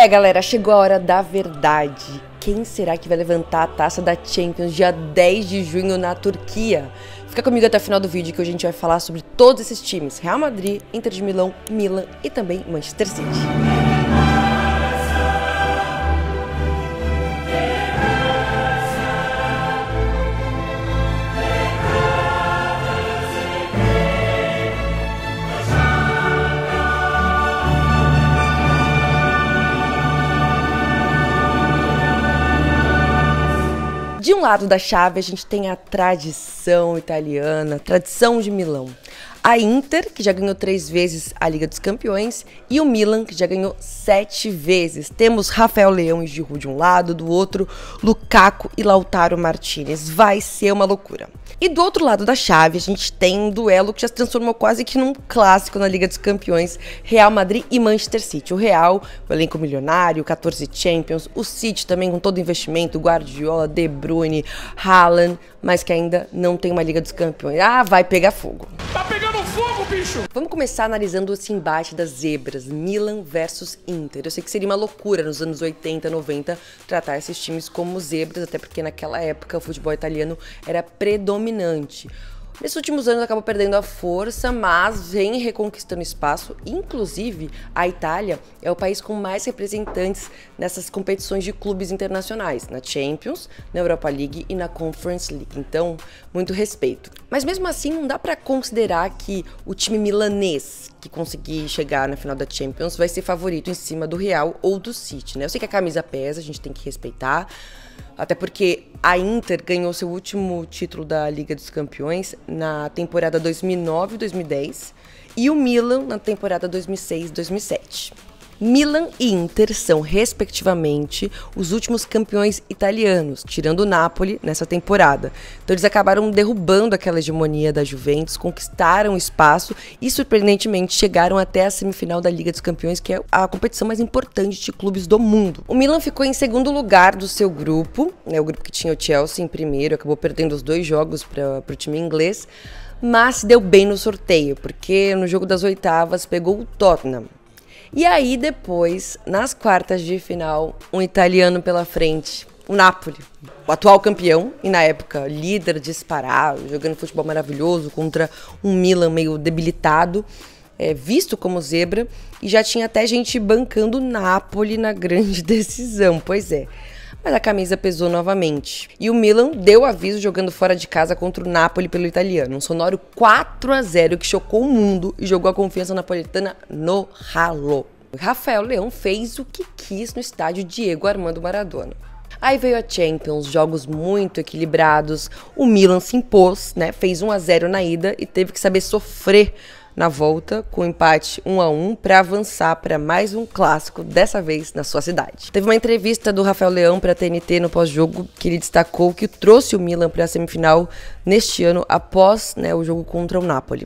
Galera, chegou a hora da verdade. Quem será que vai levantar a taça da Champions dia 10 de junho na Turquia? Fica comigo até o final do vídeo que hoje a gente vai falar sobre todos esses times: Real Madrid, Inter de Milão, Milan e também Manchester City. De um lado da chave, a gente tem a tradição italiana, tradição de Milão. A Inter, que já ganhou 3 vezes a Liga dos Campeões, e o Milan, que já ganhou 7 vezes. Temos Rafael Leão e Giroud de um lado, do outro, Lukaku e Lautaro Martinez. Vai ser uma loucura. E do outro lado da chave, a gente tem um duelo que já se transformou quase que num clássico na Liga dos Campeões: Real Madrid e Manchester City. O Real, o elenco milionário, 14 Champions, o City também com todo o investimento, Guardiola, De Bruyne, Haaland, mas que ainda não tem uma Liga dos Campeões. Vai pegar fogo. Tá pegando fogo, bicho! Vamos começar analisando esse embate das zebras, Milan versus Inter. Eu sei que seria uma loucura nos anos 80, 90 tratar esses times como zebras, até porque naquela época o futebol italiano era predominante. Nesses últimos anos acabou perdendo a força, mas vem reconquistando espaço. Inclusive, a Itália é o país com mais representantes nessas competições de clubes internacionais, na Champions, na Europa League e na Conference League. Então, muito respeito. Mas mesmo assim, não dá para considerar que o time milanês que conseguir chegar na final da Champions vai ser favorito em cima do Real ou do City, né? Eu sei que a camisa pesa, a gente tem que respeitar. Até porque a Inter ganhou seu último título da Liga dos Campeões na temporada 2009-2010 e o Milan na temporada 2006-2007. Milan e Inter são, respectivamente, os últimos campeões italianos, tirando o Napoli nessa temporada. Então eles acabaram derrubando aquela hegemonia da Juventus, conquistaram espaço e, surpreendentemente, chegaram até a semifinal da Liga dos Campeões, que é a competição mais importante de clubes do mundo. O Milan ficou em segundo lugar do seu grupo, né, o grupo que tinha o Chelsea em primeiro, acabou perdendo os 2 jogos para o time inglês, mas se deu bem no sorteio, porque no jogo das oitavas pegou o Tottenham. E aí depois, nas quartas de final, um italiano pela frente, o Napoli, o atual campeão e na época líder disparado, jogando futebol maravilhoso contra um Milan meio debilitado, visto como zebra, e já tinha até gente bancando o Napoli na grande decisão, pois é. Mas a camisa pesou novamente. E o Milan deu aviso jogando fora de casa contra o Napoli pelo italiano. Um sonoro 4-0 que chocou o mundo e jogou a confiança napolitana no ralo. Rafael Leão fez o que quis no estádio Diego Armando Maradona. Aí veio a Champions, jogos muito equilibrados. O Milan se impôs, né? Fez 1-0 na ida e teve que saber sofrer na volta, com empate 1-1, para avançar para mais um clássico, dessa vez na sua cidade. Teve uma entrevista do Rafael Leão para a TNT no pós-jogo, que ele destacou que trouxe o Milan para a semifinal neste ano, após, né, o jogo contra o Napoli.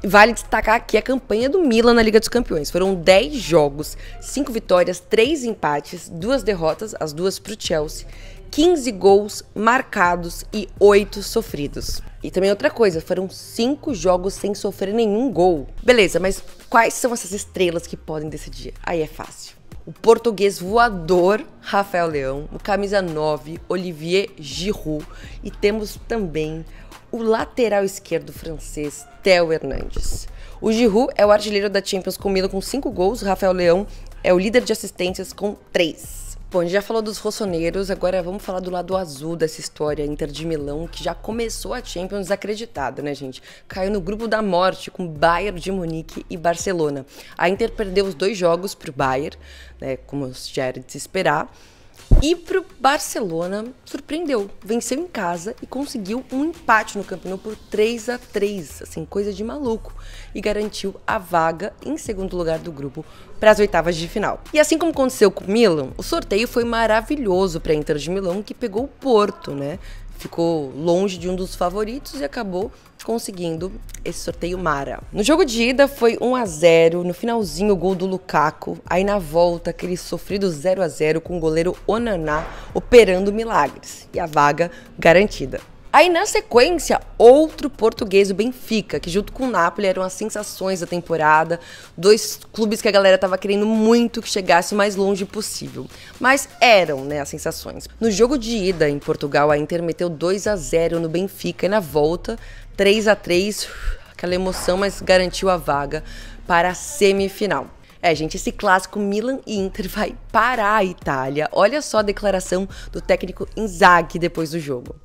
E vale destacar aqui a campanha do Milan na Liga dos Campeões. Foram 10 jogos, 5 vitórias, 3 empates, 2 derrotas, as 2 para o Chelsea, 15 gols marcados e 8 sofridos. E também outra coisa, foram 5 jogos sem sofrer nenhum gol. Beleza, mas quais são essas estrelas que podem decidir? Aí é fácil. O português voador Rafael Leão, o camisa 9 Olivier Giroud, e temos também o lateral esquerdo francês Théo Hernandes. O Giroud é o artilheiro da Champions com o Milan com 5 gols, o Rafael Leão é o líder de assistências com 3. Bom, a gente já falou dos rossoneiros, agora vamos falar do lado azul dessa história, Inter de Milão, que já começou a Champions desacreditada, né, gente? Caiu no grupo da morte com Bayern de Munique e Barcelona. A Inter perdeu os 2 jogos para o Bayern, né, como já era de se esperar. E pro Barcelona, surpreendeu, venceu em casa e conseguiu um empate no Camp Nou por 3-3, assim, coisa de maluco, e garantiu a vaga em segundo lugar do grupo para as oitavas de final. E assim como aconteceu com o Milan, o sorteio foi maravilhoso para a Inter de Milão, que pegou o Porto, né? Ficou longe de um dos favoritos e acabou conseguindo esse sorteio mara. No jogo de ida foi 1-0, no finalzinho o gol do Lukaku, aí na volta aquele sofrido 0-0 com o goleiro Onana operando milagres e a vaga garantida. Aí na sequência, outro português, o Benfica, que junto com o Napoli eram as sensações da temporada, dois clubes que a galera tava querendo muito que chegasse o mais longe possível. Mas eram, né, as sensações. No jogo de ida em Portugal, a Inter meteu 2-0 no Benfica e na volta, 3-3, aquela emoção, mas garantiu a vaga para a semifinal. Gente, esse clássico Milan e Inter vai parar a Itália. Olha só a declaração do técnico Inzaghi depois do jogo.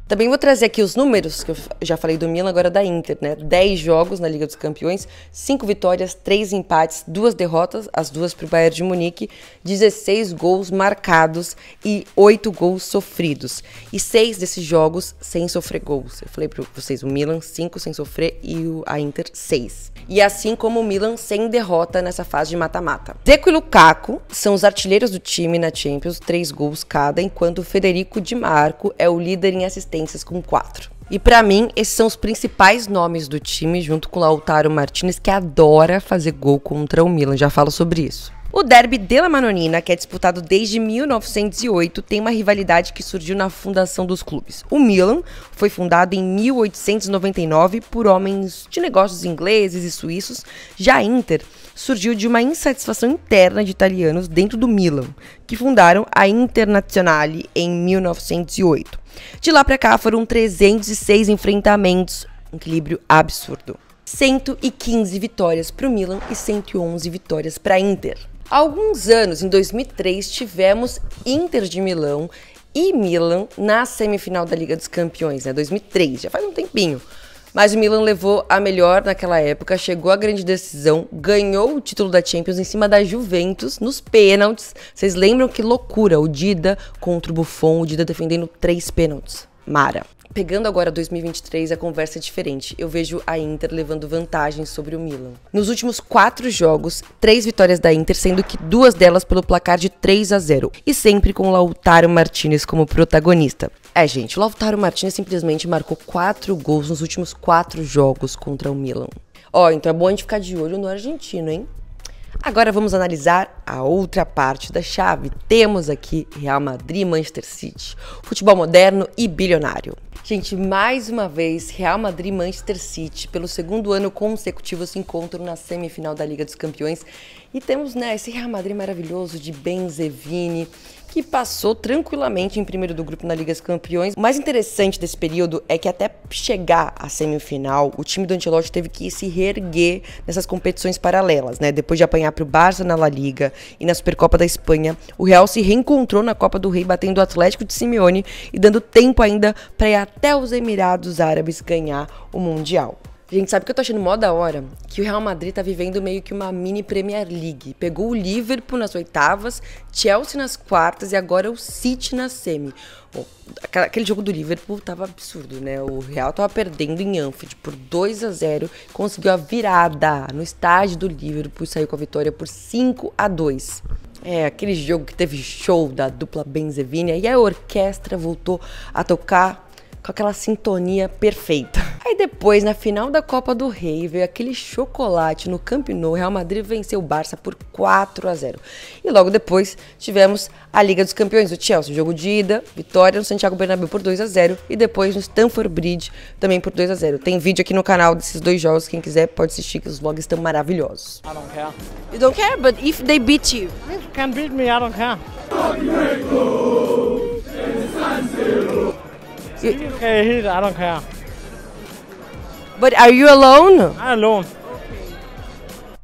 Também vou trazer aqui os números, que eu já falei do Milan, agora da Inter, né? 10 jogos na Liga dos Campeões, 5 vitórias, 3 empates, 2 derrotas, as duas para o Bayern de Munique, 16 gols marcados e 8 gols sofridos. E 6 desses jogos sem sofrer gols. Eu falei para vocês, o Milan 5 sem sofrer e a Inter 6. E assim como o Milan sem derrota nessa fase de mata-mata. Dzeko e Lukaku são os artilheiros do time na Champions, 3 gols cada, enquanto o Federico Di Marco é o líder em assistências com 4. E pra mim, esses são os principais nomes do time, junto com o Lautaro Martinez, que adora fazer gol contra o Milan. Já falo sobre isso. O Derby della Madonnina, que é disputado desde 1908, tem uma rivalidade que surgiu na fundação dos clubes. O Milan foi fundado em 1899 por homens de negócios ingleses e suíços. Já a Inter surgiu de uma insatisfação interna de italianos dentro do Milan, que fundaram a Internazionale em 1908. De lá para cá foram 306 enfrentamentos, um equilíbrio absurdo. 115 vitórias para o Milan e 111 vitórias para a Inter. Há alguns anos, em 2003, tivemos Inter de Milão e Milan na semifinal da Liga dos Campeões, né? 2003, já faz um tempinho. Mas o Milan levou a melhor naquela época, chegou à grande decisão, ganhou o título da Champions em cima da Juventus, nos pênaltis. Vocês lembram que loucura, o Dida contra o Buffon, o Dida defendendo 3 pênaltis. Mara. Pegando agora 2023, a conversa é diferente. Eu vejo a Inter levando vantagem sobre o Milan. Nos últimos 4 jogos, 3 vitórias da Inter, sendo que 2 delas pelo placar de 3-0. E sempre com o Lautaro Martinez como protagonista. Gente, o Lautaro Martinez simplesmente marcou 4 gols nos últimos 4 jogos contra o Milan. Então é bom a gente ficar de olho no argentino, hein? Agora vamos analisar a outra parte da chave. Temos aqui Real Madrid e Manchester City. Futebol moderno e bilionário. Gente, mais uma vez, Real Madrid e Manchester City, pelo segundo ano consecutivo, se encontram na semifinal da Liga dos Campeões. E temos, esse Real Madrid maravilhoso de Benzevini, que passou tranquilamente em primeiro do grupo na Liga dos Campeões. O mais interessante desse período é que até chegar à semifinal, o time do Ancelotti teve que se reerguer nessas competições paralelas, né? Depois de apanhar para o Barça na La Liga e na Supercopa da Espanha, o Real se reencontrou na Copa do Rei, batendo o Atlético de Simeone e dando tempo ainda para ir até os Emirados Árabes ganhar o Mundial. Gente, sabe o que eu tô achando mó da hora? Que o Real Madrid tá vivendo meio que uma mini Premier League. Pegou o Liverpool nas oitavas, Chelsea nas quartas e agora o City na semi. Aquele jogo do Liverpool tava absurdo, né? O Real tava perdendo em Anfield por 2-0, conseguiu a virada no estádio do Liverpool e saiu com a vitória por 5-2. Aquele jogo que teve show da dupla Benzevini e a orquestra voltou a tocar com aquela sintonia perfeita. Aí depois, na final da Copa do Rei, veio aquele chocolate no Camp Nou. O Real Madrid venceu o Barça por 4-0. E logo depois tivemos a Liga dos Campeões, o Chelsea, jogo de ida, vitória no Santiago Bernabéu por 2-0 e depois no Stamford Bridge também por 2-0. Tem vídeo aqui no canal desses 2 jogos, quem quiser pode assistir, que os vlogs estão maravilhosos. I don't care. You don't care, but if they beat you? If you can beat me, I don't care. If you can hit, I don't care. But are you alone? I'm alone.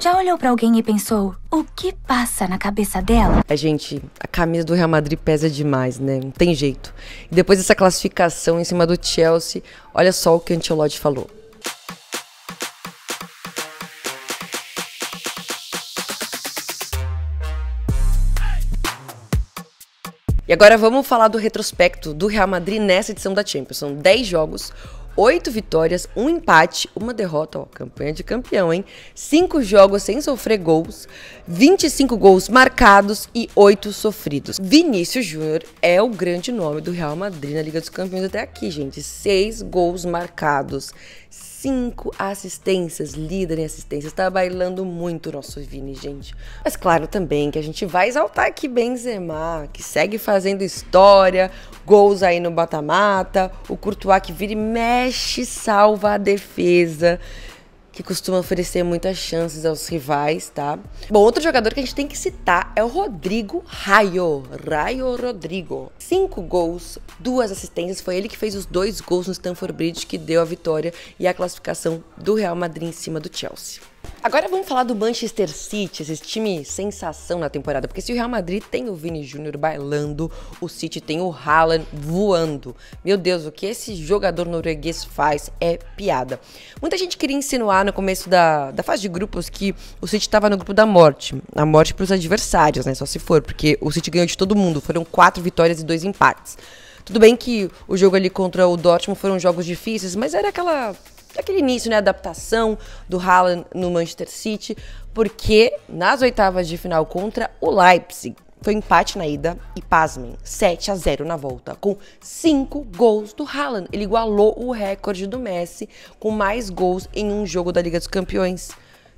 Já olhou pra alguém e pensou, o que passa na cabeça dela? Gente, a camisa do Real Madrid pesa demais, né? Não tem jeito. E depois dessa classificação em cima do Chelsea, olha só o que o Ancelotti falou. E agora vamos falar do retrospecto do Real Madrid nessa edição da Champions. São 10 jogos, 8 vitórias, 1 empate, 1 derrota, campanha de campeão, hein? 5 jogos sem sofrer gols, 25 gols marcados e 8 sofridos. Vinícius Júnior é o grande nome do Real Madrid na Liga dos Campeões até aqui, gente. 6 gols marcados, 5 assistências, líder em assistências. Tá bailando muito o nosso Vini, gente. Mas claro também que a gente vai exaltar aqui Benzema, que segue fazendo história, gols aí no mata-mata, o Courtois que vira e mexe, salva a defesa, que costuma oferecer muitas chances aos rivais, tá? Bom, outro jogador que a gente tem que citar é o Rodrigo Raio Rodrigo. 5 gols, 2 assistências, foi ele que fez os 2 gols no Stamford Bridge, que deu a vitória e a classificação do Real Madrid em cima do Chelsea. Agora vamos falar do Manchester City, esse time sensação na temporada, porque se o Real Madrid tem o Vini Júnior bailando, o City tem o Haaland voando. Meu Deus, o que esse jogador norueguês faz é piada. Muita gente queria insinuar no começo da fase de grupos que o City estava no grupo da morte, a morte para os adversários, né, só se for, porque o City ganhou de todo mundo, foram 4 vitórias e 2 empates. Tudo bem que o jogo ali contra o Dortmund foram jogos difíceis, mas era aquele início, né, adaptação do Haaland no Manchester City, porque nas oitavas de final contra o Leipzig, foi empate na ida e, pasmem, 7-0 na volta, com 5 gols do Haaland. Ele igualou o recorde do Messi com mais gols em um jogo da Liga dos Campeões.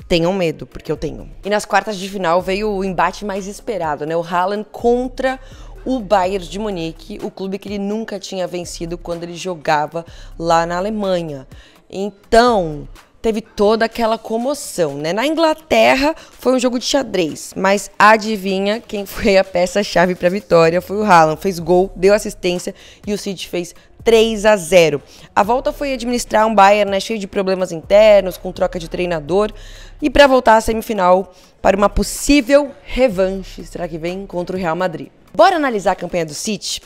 Tenham medo, porque eu tenho. E nas quartas de final veio o embate mais esperado, né, o Haaland contra o Bayern de Munique, o clube que ele nunca tinha vencido quando ele jogava lá na Alemanha. Então, teve toda aquela comoção, né? Na Inglaterra foi um jogo de xadrez, mas adivinha quem foi a peça-chave para a vitória? Foi o Haaland, fez gol, deu assistência e o City fez 3-0. A volta foi administrar um Bayern, né, cheio de problemas internos, com troca de treinador, e para voltar à semifinal para uma possível revanche, será que vem contra o Real Madrid? Bora analisar a campanha do City?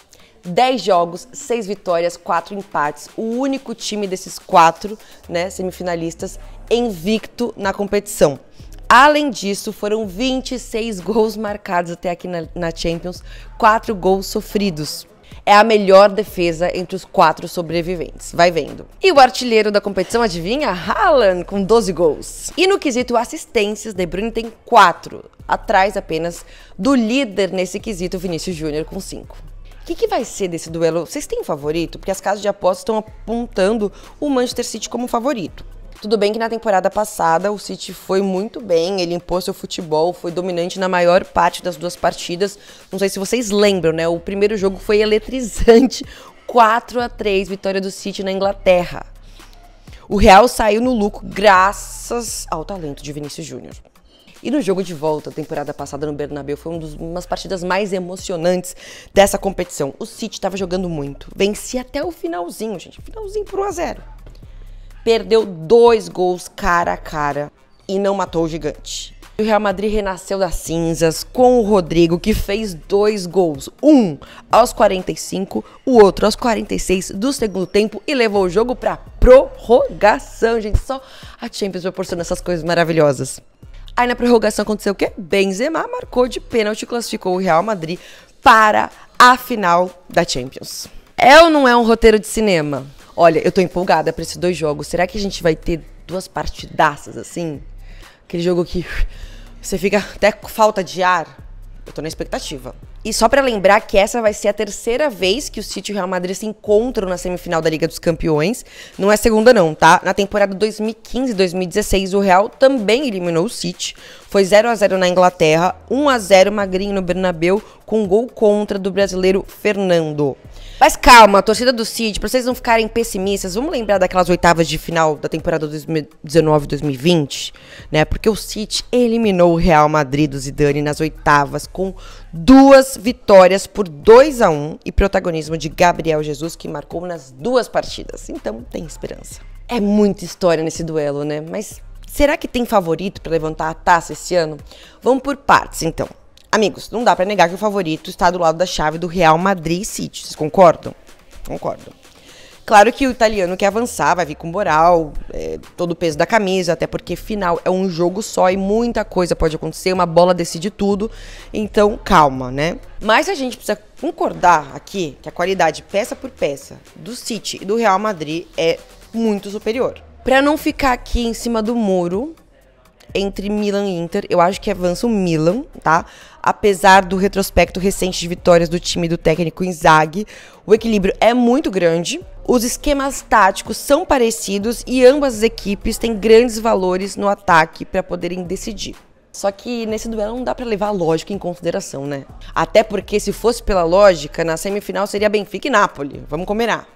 10 jogos, 6 vitórias, 4 empates. O único time desses 4, né, semifinalistas, invicto na competição. Além disso, foram 26 gols marcados até aqui na Champions, 4 gols sofridos. É a melhor defesa entre os 4 sobreviventes. Vai vendo. E o artilheiro da competição, adivinha? Haaland, com 12 gols. E no quesito assistências, De Bruyne tem 4, atrás apenas do líder nesse quesito, Vinícius Júnior, com 5. O que vai ser desse duelo? Vocês têm um favorito? Porque as casas de apostas estão apontando o Manchester City como favorito. Tudo bem que na temporada passada o City foi muito bem, ele impôs seu futebol, foi dominante na maior parte das 2 partidas. Não sei se vocês lembram, né? O primeiro jogo foi eletrizante, 4-3, vitória do City na Inglaterra. O Real saiu no lucro graças ao talento de Vinícius Júnior. E no jogo de volta, a temporada passada no Bernabéu, foi umas partidas mais emocionantes dessa competição. O City estava jogando muito, vencia até o finalzinho, gente, finalzinho por 1-0. Perdeu 2 gols cara a cara e não matou o gigante. O Real Madrid renasceu das cinzas com o Rodrigo, que fez 2 gols. Um aos 45, o outro aos 46 do segundo tempo e levou o jogo para prorrogação, gente. Só a Champions proporciona essas coisas maravilhosas. Aí na prorrogação aconteceu o quê? Benzema marcou de pênalti e classificou o Real Madrid para a final da Champions. É ou não é um roteiro de cinema? Olha, eu tô empolgada para esses 2 jogos. Será que a gente vai ter 2 partidaças assim? Aquele jogo que você fica até com falta de ar? Eu tô na expectativa. E só pra lembrar que essa vai ser a 3ª vez que o City e o Real Madrid se encontram na semifinal da Liga dos Campeões. Não é segunda não, tá? Na temporada 2015 e 2016, o Real também eliminou o City. Foi 0-0 na Inglaterra, 1-0 magrinho no Bernabéu, com um gol contra do brasileiro Fernando. Mas calma, a torcida do City, pra vocês não ficarem pessimistas, vamos lembrar daquelas oitavas de final da temporada 2019-2020, né? Porque o City eliminou o Real Madrid do Zidane nas oitavas com 2 vitórias por 2-1 e protagonismo de Gabriel Jesus, que marcou nas 2 partidas. Então tem esperança. É muita história nesse duelo, né? Mas será que tem favorito pra levantar a taça esse ano? Vamos por partes, então. Amigos, não dá pra negar que o favorito está do lado da chave do Real Madrid e City. Vocês concordam? Concordam. Claro que o italiano quer avançar, vai vir com moral, todo o peso da camisa, até porque final é um jogo só e muita coisa pode acontecer, uma bola decide tudo, então calma, né? Mas a gente precisa concordar aqui que a qualidade peça por peça do City e do Real Madrid é muito superior. Pra não ficar aqui em cima do muro entre Milan e Inter, eu acho que avança o Milan, tá? Apesar do retrospecto recente de vitórias do time do técnico Inzaghi, o equilíbrio é muito grande. Os esquemas táticos são parecidos e ambas as equipes têm grandes valores no ataque para poderem decidir. Só que nesse duelo não dá para levar a lógica em consideração, né? Até porque se fosse pela lógica, na semifinal seria Benfica e Napoli, vamos combinar.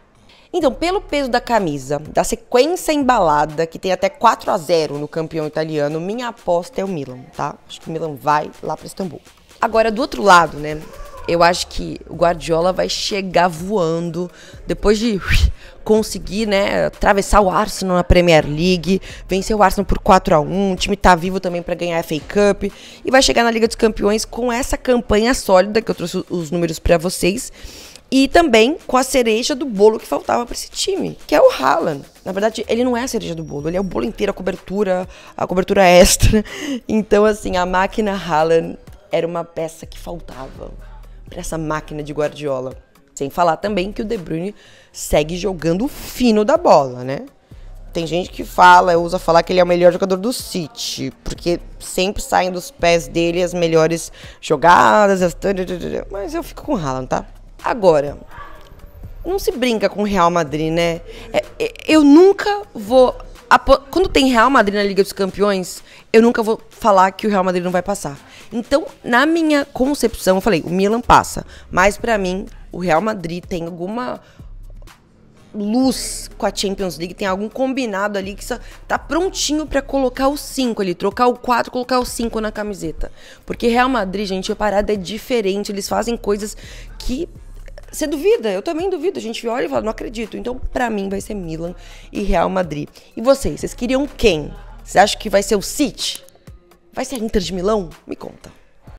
Então, pelo peso da camisa, da sequência embalada, que tem até 4-0 no campeão italiano, minha aposta é o Milan, tá? Acho que o Milan vai lá para Istambul. Agora, do outro lado, né? Eu acho que o Guardiola vai chegar voando depois de conseguir, né, atravessar o Arsenal na Premier League, vencer o Arsenal por 4-1, o time tá vivo também para ganhar a FA Cup e vai chegar na Liga dos Campeões com essa campanha sólida, que eu trouxe os números para vocês, e também com a cereja do bolo que faltava para esse time, que é o Haaland. Na verdade, ele não é a cereja do bolo, ele é o bolo inteiro, a cobertura extra. Então, assim, a máquina Haaland era uma peça que faltava para essa máquina de Guardiola. Sem falar também que o De Bruyne segue jogando o fino da bola, né? Tem gente que usa falar que ele é o melhor jogador do City, porque sempre saem dos pés dele as melhores jogadas, mas eu fico com o Haaland, tá? Agora, não se brinca com o Real Madrid, né? Eu nunca vou... Quando tem Real Madrid na Liga dos Campeões, eu nunca vou falar que o Real Madrid não vai passar. Então, na minha concepção, eu falei, o Milan passa. Mas pra mim, o Real Madrid tem alguma luz com a Champions League, tem algum combinado ali que tá prontinho pra colocar o 5 ali, trocar o 4, colocar o 5 na camiseta. Porque Real Madrid, gente, a parada é diferente, eles fazem coisas que... Você duvida? Eu também duvido. A gente olha e fala, não acredito. Então, pra mim, vai ser Milan e Real Madrid. E vocês queriam quem? Vocês acham que vai ser o City? Vai ser a Inter de Milão? Me conta.